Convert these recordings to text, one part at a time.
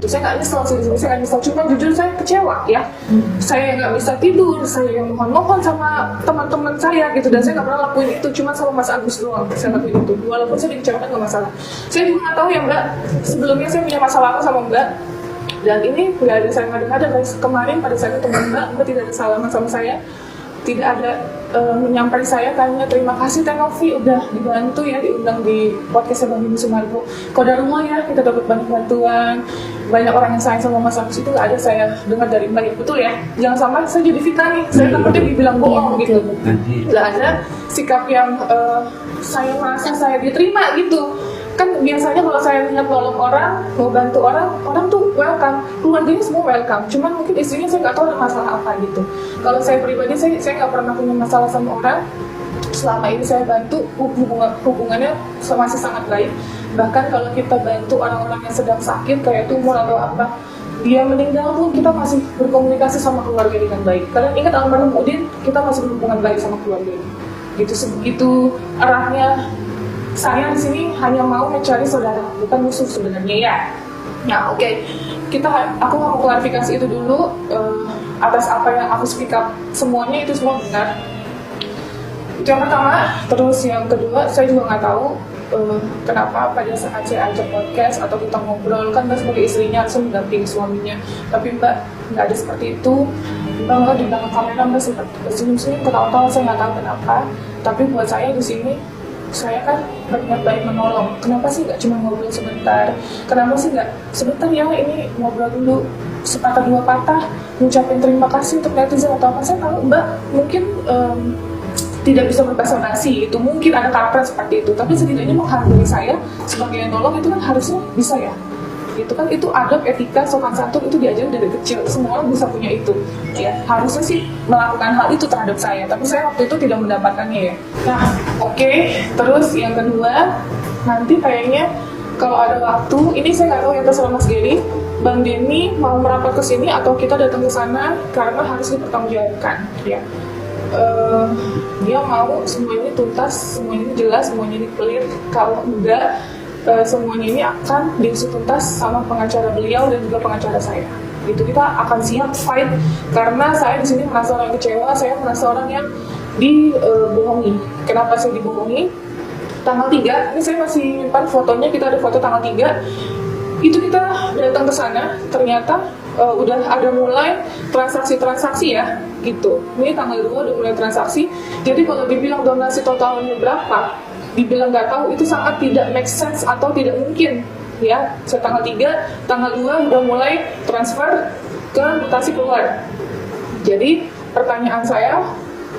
gitu. Saya nggak nyesel sih, saya nggak nyesel, cuma jujur saya kecewa ya. Saya nggak bisa tidur, saya mohon-mohon sama teman-teman saya gitu, dan saya nggak pernah lakuin itu, cuma sama Mas Agus doang saya lakuin itu. Walaupun saya dikecewakan nggak masalah. Saya juga nggak tahu ya Mbak, sebelumnya saya punya masalah apa sama Mbak, dan ini nggak ada saya ngada-ngada. Kemarin pada saat ketemu Mbak tidak ada salah sama saya, tidak ada menyampaikan saya tanya terima kasih Teh Novi udah dibantu ya, diundang di podcastnya Bang Bini Sumargo. Qadarullah ya, kita dapat banyak bantuan, banyak orang yang sayang sama Mas Agus, itu nggak ada saya dengar dari Mbak, ya betul ya. Jangan sampai saya jadi fitnah nih, saya takutnya dibilang bohong gitu. Nggak ada sikap yang saya merasa saya diterima gitu. Kan biasanya kalau saya lihat nolong orang, mau bantu orang, orang tuh welcome, keluarganya semua welcome. Cuman mungkin istrinya saya nggak tahu ada masalah apa gitu. Kalau saya pribadi, saya nggak pernah punya masalah sama orang. Selama ini saya bantu, hubungannya masih sangat baik. Bahkan kalau kita bantu orang-orang yang sedang sakit kayak tumor atau apa, dia meninggal pun kita masih berkomunikasi sama keluarga dengan baik. Kalian ingat almarhum Udin, kita masih berhubungan baik sama keluarga. Gitu, sebegitu arahnya. Saya di sini hanya mau mencari saudara, bukan musuh sebenarnya ya. Nah, oke. Aku mau klarifikasi itu dulu atas apa yang aku speak up. Semuanya itu semua benar. Itu yang pertama. Terus yang kedua, saya juga nggak tahu kenapa pada saat saya ajak podcast atau kita ngobrol, kan Mbak sebagai istrinya harus mendampingi suaminya. Tapi Mbak nggak ada seperti itu. Mbak di belakang kamera Mbak sempat senyum-senyum, ketawa-tawa, saya nggak tahu kenapa. Tapi buat saya di sini, saya kan berniat baik menolong. Kenapa sih nggak cuma ngobrol sebentar? Kenapa sih nggak sebentar ya, ini ngobrol dulu sepatah dua patah, ngucapin terima kasih untuk netizen atau apa? Saya tahu Mbak mungkin tidak bisa berbahasa basi, itu mungkin ada karakter seperti itu. Tapi setidaknya menghargai saya sebagai yang nolong itu kan harusnya bisa ya. Itu kan itu adab, etika, sopan santun itu diajarin dari kecil, semua orang bisa punya itu ya. Harusnya sih melakukan hal itu terhadap saya, tapi saya waktu itu tidak mendapatkannya ya. Nah, oke. Terus yang kedua, nanti kayaknya kalau ada waktu, ini saya nggak tahu ya terserah Mas Gary, Bang Denny mau merapat ke sini atau kita datang ke sana karena harus dipertanggungjawabkan ya. Dia mau semuanya tuntas, semuanya jelas, semuanya clear. Kalau enggak, semuanya ini akan diusut tuntas sama pengacara beliau dan juga pengacara saya. Itu kita akan siap fight, karena saya di sini merasa orang kecewa, saya merasa orang yang dibohongi. Kenapa saya dibohongi? Tanggal 3, ini saya masih nyimpan fotonya, kita ada foto tanggal 3. Itu kita datang ke sana, ternyata udah ada mulai transaksi-transaksi ya, gitu. Ini tanggal 2 udah mulai transaksi. Jadi kalau dibilang donasi totalnya berapa, dibilang nggak tahu, itu sangat tidak make sense atau tidak mungkin ya. Tanggal 3, tanggal 2 udah mulai transfer ke mutasi keluar. Jadi pertanyaan saya,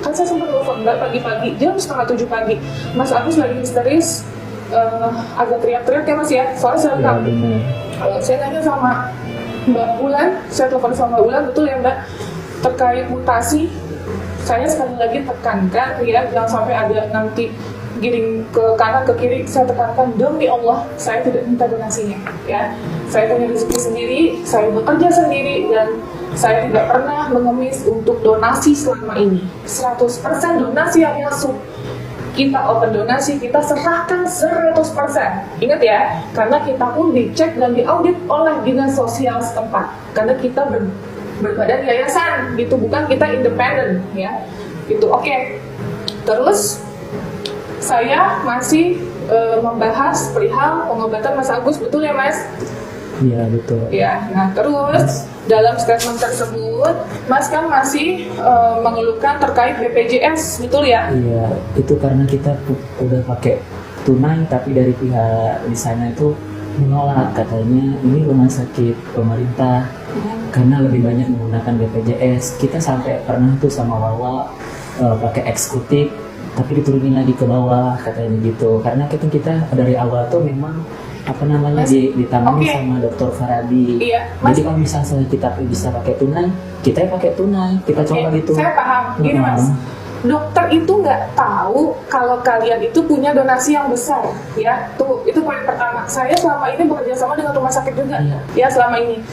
kan saya sempat telepon Mbak pagi-pagi, jam 6:30 pagi, Mas Agus lagi histeris, agak teriak-teriak ya Mas ya, soalnya saya rekam. Saya nanya sama Mbak Ulan, saya telepon sama Mbak Ulan, betul ya Mbak, terkait mutasi. Saya sekali lagi tekankan ya, jangan sampai ada nanti giring ke kanan ke kiri. Saya tekankan, demi Allah saya tidak minta donasinya ya. Saya punya rezeki sendiri, saya bekerja sendiri, dan saya tidak pernah mengemis untuk donasi selama ini. 100% donasi yang masuk, kita open donasi, kita serahkan 100%. Ingat ya, karena kita pun dicek dan diaudit oleh dinas sosial setempat, karena kita berbadan yayasan gitu, bukan kita independen ya gitu. Oke. Terus saya masih membahas perihal pengobatan Mas Agus, betul ya Mas? Iya betul. Ya, nah terus dalam statement tersebut Mas kan masih mengeluhkan terkait BPJS, betul ya? Iya, itu karena kita udah pakai tunai, tapi dari pihak di sana itu menolak, katanya ini rumah sakit pemerintah karena lebih banyak menggunakan BPJS. Kita sampai pernah tuh sama Wawa pakai eksekutif, tapi diturunin lagi ke bawah katanya gitu, karena kita dari awal tuh memang ditangani sama Dr. Faradi. Iya, jadi kalau misalnya kita bisa pakai tunai, kita pakai tunai, kita coba gitu. Saya paham. Gini Mas, dokter itu nggak tahu kalau kalian itu punya donasi yang besar ya. Tuh, itu poin pertama. Saya selama ini bekerja sama dengan rumah sakit juga ya selama ini.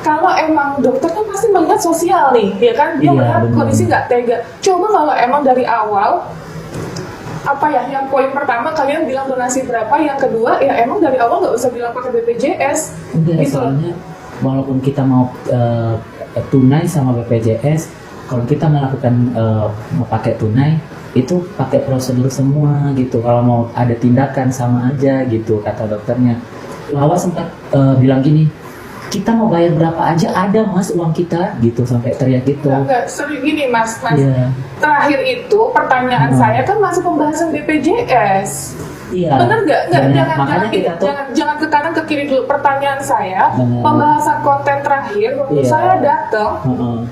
Kalau emang dokter kan pasti melihat sosial nih, ya kan? Dia melihat kondisi nggak tega. Coba kalau emang dari awal, apa ya, yang poin pertama kalian bilang donasi berapa, yang kedua ya emang dari awal nggak usah bilang pakai BPJS. Enggak, gitu. soalnya walaupun kita mau tunai sama BPJS, kalau kita melakukan mau pakai tunai itu pakai prosedur semua gitu. Kalau mau ada tindakan sama aja gitu kata dokternya. Lawa sempat bilang gini, kita mau bayar berapa aja ada mas uang kita gitu, sampai teriak gitu. Enggak, sering gini mas. Iya. Terakhir itu pertanyaan saya kan masuk pembahasan BPJS. Iya. Bener nggak? Makanya kita tuh Jangan ke kanan ke kiri dulu. Pertanyaan saya, Bener. pembahasan konten terakhir waktu Iya. saya datang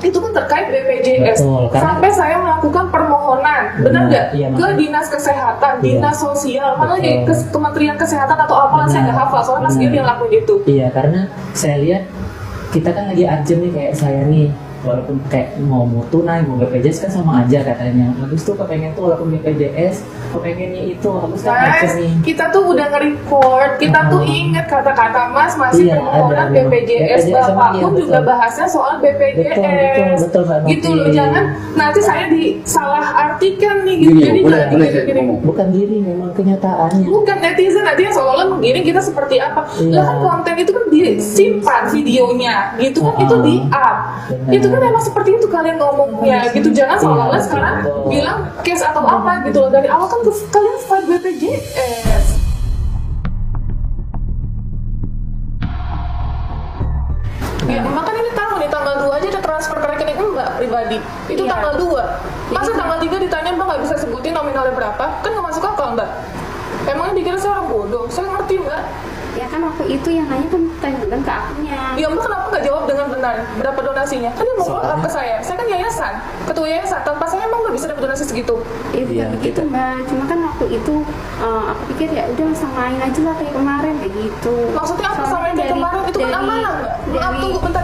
itu kan terkait BPJS. Betul, karena- Sampai saya melakukan permohonan, benar Benar, nggak? iya, Ke makanya. dinas kesehatan, Iya. dinas sosial, mana lagi Betul. ke Kementerian Kesehatan atau apalah saya nggak Benar, hafal. Soalnya mas benar. Giri yang lakuin itu. Iya, karena saya lihat kita kan lagi urgent nih, kayak saya nih, walaupun kayak mau tunai mau BPJS kan sama aja katanya. Habis tuh kepengen tuh walaupun BPJS, kepengennya itu habis kan Mas, urgent nih. kita tuh udah nge-record, kita tuh inget kata-kata Mas masih Iya, permohonan ada. BPJS, BPJS Bapak iya, pun betul. juga bahasnya soal BPJS. Betul, Mbak Novi. Gitu loh, jangan nanti saya disalah artikan nih gitu. Gini, Jadi boleh jangan saya gini-gini. ngomong. Bukan gini, memang kenyataannya. Bukan netizen nanti yang seolah-olah menggiring kita seperti apa. Iya. Lah kan konten itu kan disimpan videonya, gitu kan itu di up. Benar. Itu kan emang seperti itu kalian ngomongnya, gitu. Jangan seolah-olah Iya, sekarang betul. bilang case atau apa gitu loh. Dari awal kan kalian fight BPJS. Ya, makanya ini tahu nih tanggal 2 aja ada transfer ke rekening Mbak pribadi. Itu Iya. tanggal 2. Masa tanggal 3 ditanya Mbak nggak bisa sebutin nominalnya berapa? Kan nggak masuk akal Mbak. Emangnya dikira saya orang bodoh? Saya ngerti Mbak. Ya kan waktu itu yang nanya kan bukan ke akunya. Ya Mbak kenapa nggak jawab dengan benar berapa donasinya? Kan dia mau Soalnya- ke saya kan yayasan, ketua yayasan. Tanpa saya emang nggak bisa dapat donasi segitu. Bukan Iya, begitu kita- mbak. Cuma kan waktu itu aku pikir ya udah samain aja lah kayak kemarin kayak gitu. Maksudnya apa Soalnya sama yang dari kemarin? Itu kan amanah Mbak. Maaf, tunggu bentar